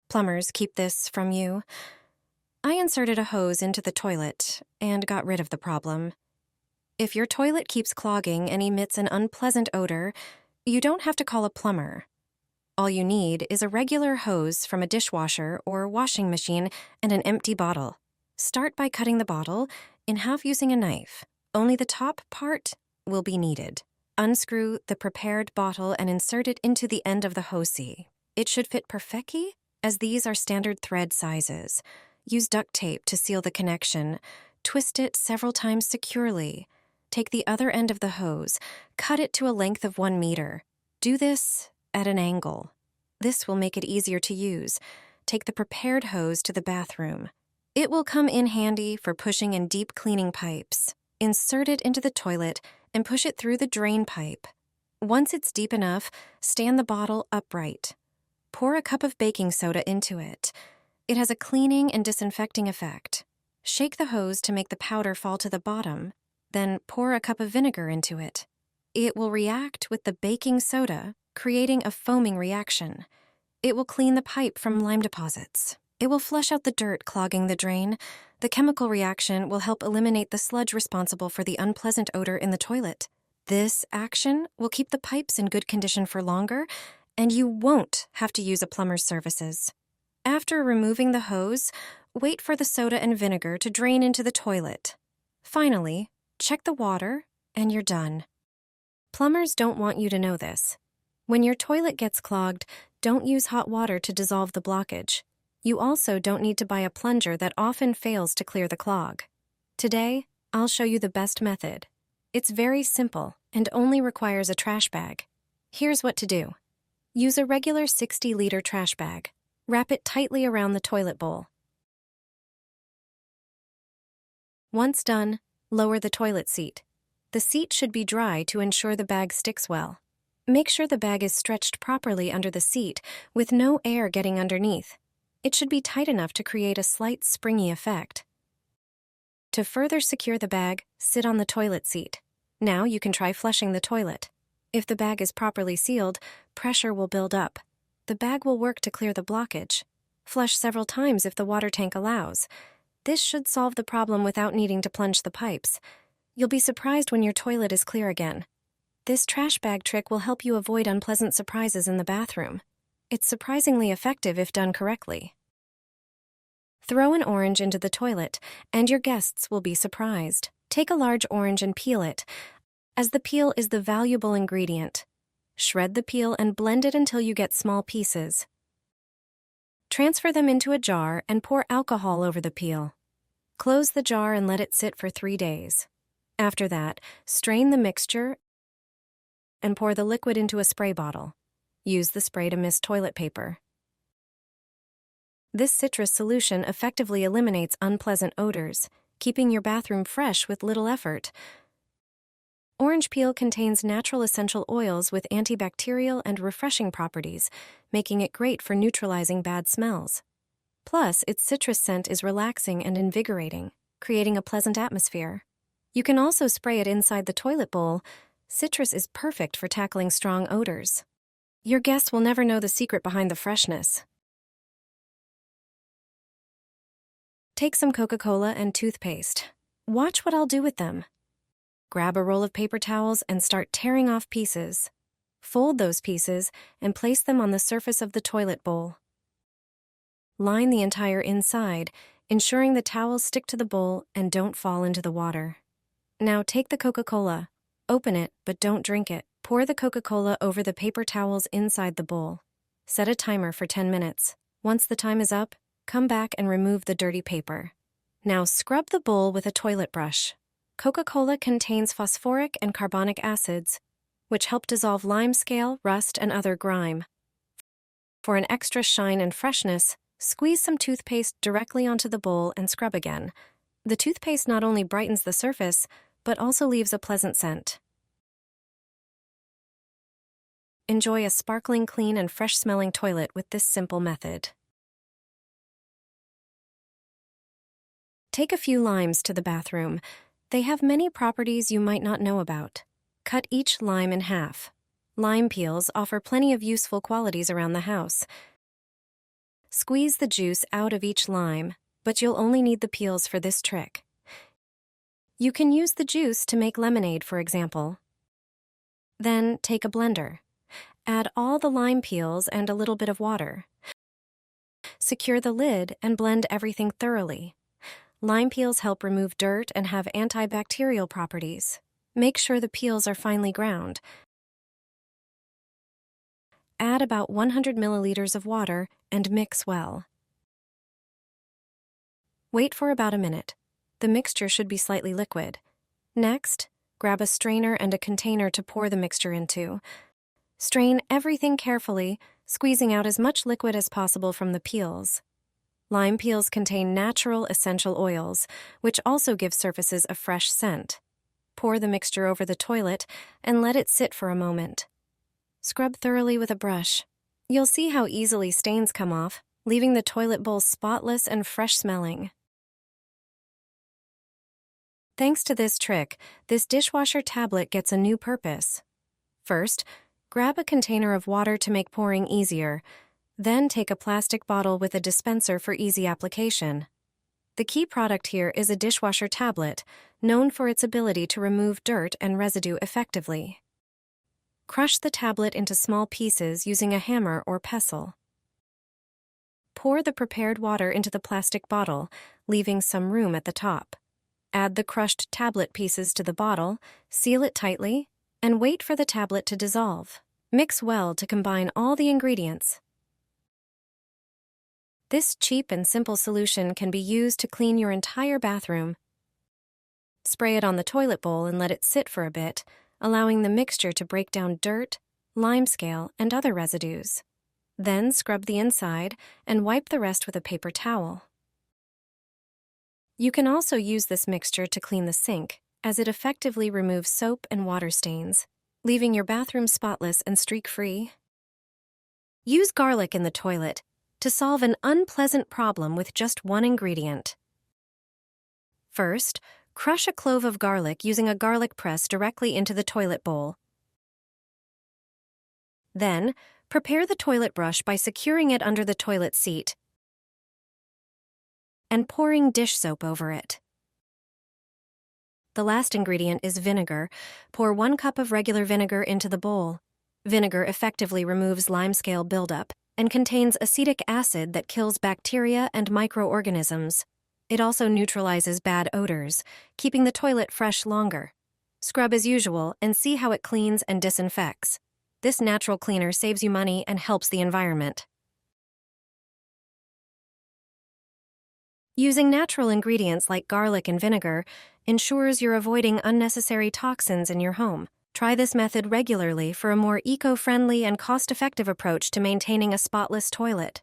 Plumbers keep this from you. I inserted a hose into the toilet and got rid of the problem. If your toilet keeps clogging and emits an unpleasant odor, you don't have to call a plumber. All you need is a regular hose from a dishwasher or washing machine and an empty bottle. Start by cutting the bottle in half using a knife. Only the top part will be needed. Unscrew the prepared bottle and insert it into the end of the hosey. It should fit perfectly, as these are standard thread sizes. Use duct tape to seal the connection. Twist it several times securely. Take the other end of the hose, cut it to a length of 1 meter. Do this at an angle. This will make it easier to use. Take the prepared hose to the bathroom. It will come in handy for pushing in deep cleaning pipes. Insert it into the toilet and push it through the drain pipe. Once it's deep enough, stand the bottle upright. Pour a cup of baking soda into it. It has a cleaning and disinfecting effect. Shake the hose to make the powder fall to the bottom. Then pour a cup of vinegar into it. It will react with the baking soda, creating a foaming reaction. It will clean the pipe from lime deposits. It will flush out the dirt clogging the drain. The chemical reaction will help eliminate the sludge responsible for the unpleasant odor in the toilet. This action will keep the pipes in good condition for longer, and you won't have to use a plumber's services. After removing the hose, wait for the soda and vinegar to drain into the toilet. Finally, check the water, and you're done. Plumbers don't want you to know this. When your toilet gets clogged, don't use hot water to dissolve the blockage. You also don't need to buy a plunger that often fails to clear the clog. Today, I'll show you the best method. It's very simple and only requires a trash bag. Here's what to do. Use a regular 60-liter trash bag. Wrap it tightly around the toilet bowl. Once done, lower the toilet seat. The seat should be dry to ensure the bag sticks well. Make sure the bag is stretched properly under the seat with no air getting underneath. It should be tight enough to create a slight springy effect. To further secure the bag, sit on the toilet seat. Now you can try flushing the toilet. If the bag is properly sealed, pressure will build up. The bag will work to clear the blockage. Flush several times if the water tank allows. This should solve the problem without needing to plunge the pipes. You'll be surprised when your toilet is clear again. This trash bag trick will help you avoid unpleasant surprises in the bathroom. It's surprisingly effective if done correctly. Throw an orange into the toilet, and your guests will be surprised. Take a large orange and peel it, as the peel is the valuable ingredient. Shred the peel and blend it until you get small pieces. Transfer them into a jar and pour alcohol over the peel. Close the jar and let it sit for 3 days. After that, strain the mixture and pour the liquid into a spray bottle. Use the spray to mist toilet paper. This citrus solution effectively eliminates unpleasant odors, keeping your bathroom fresh with little effort. Orange peel contains natural essential oils with antibacterial and refreshing properties, making it great for neutralizing bad smells. Plus, its citrus scent is relaxing and invigorating, creating a pleasant atmosphere. You can also spray it inside the toilet bowl. Citrus is perfect for tackling strong odors. Your guests will never know the secret behind the freshness. Take some Coca-Cola and toothpaste. Watch what I'll do with them. Grab a roll of paper towels and start tearing off pieces. Fold those pieces and place them on the surface of the toilet bowl. Line the entire inside, ensuring the towels stick to the bowl and don't fall into the water. Now take the Coca-Cola. Open it, but don't drink it. Pour the Coca-Cola over the paper towels inside the bowl. Set a timer for 10 minutes. Once the time is up, come back and remove the dirty paper. Now scrub the bowl with a toilet brush. Coca-Cola contains phosphoric and carbonic acids, which help dissolve limescale, rust, and other grime. For an extra shine and freshness, squeeze some toothpaste directly onto the bowl and scrub again. The toothpaste not only brightens the surface, but also leaves a pleasant scent. Enjoy a sparkling clean and fresh-smelling toilet with this simple method. Take a few limes to the bathroom. They have many properties you might not know about. Cut each lime in half. Lime peels offer plenty of useful qualities around the house. Squeeze the juice out of each lime, but you'll only need the peels for this trick. You can use the juice to make lemonade, for example. Then take a blender. Add all the lime peels and a little bit of water. Secure the lid and blend everything thoroughly. Lime peels help remove dirt and have antibacterial properties. Make sure the peels are finely ground. Add about 100 milliliters of water and mix well. Wait for about a minute. The mixture should be slightly liquid. Next, grab a strainer and a container to pour the mixture into. Strain everything carefully, squeezing out as much liquid as possible from the peels. Lime peels contain natural essential oils, which also give surfaces a fresh scent. Pour the mixture over the toilet and let it sit for a moment. Scrub thoroughly with a brush. You'll see how easily stains come off, leaving the toilet bowl spotless and fresh-smelling. Thanks to this trick, this dishwasher tablet gets a new purpose. First, grab a container of water to make pouring easier. Then take a plastic bottle with a dispenser for easy application. The key product here is a dishwasher tablet, known for its ability to remove dirt and residue effectively. Crush the tablet into small pieces using a hammer or pestle. Pour the prepared water into the plastic bottle, leaving some room at the top. Add the crushed tablet pieces to the bottle, seal it tightly, and wait for the tablet to dissolve. Mix well to combine all the ingredients. This cheap and simple solution can be used to clean your entire bathroom. Spray it on the toilet bowl and let it sit for a bit, allowing the mixture to break down dirt, limescale, and other residues. Then scrub the inside and wipe the rest with a paper towel. You can also use this mixture to clean the sink, as it effectively removes soap and water stains, leaving your bathroom spotless and streak-free. Use garlic in the toilet to solve an unpleasant problem with just one ingredient. First, crush a clove of garlic using a garlic press directly into the toilet bowl. Then, prepare the toilet brush by securing it under the toilet seat and pouring dish soap over it. The last ingredient is vinegar. Pour 1 cup of regular vinegar into the bowl. Vinegar effectively removes limescale buildup and contains acetic acid that kills bacteria and microorganisms. It also neutralizes bad odors, keeping the toilet fresh longer. Scrub as usual and see how it cleans and disinfects. This natural cleaner saves you money and helps the environment. Using natural ingredients like garlic and vinegar ensures you're avoiding unnecessary toxins in your home. Try this method regularly for a more eco-friendly and cost-effective approach to maintaining a spotless toilet.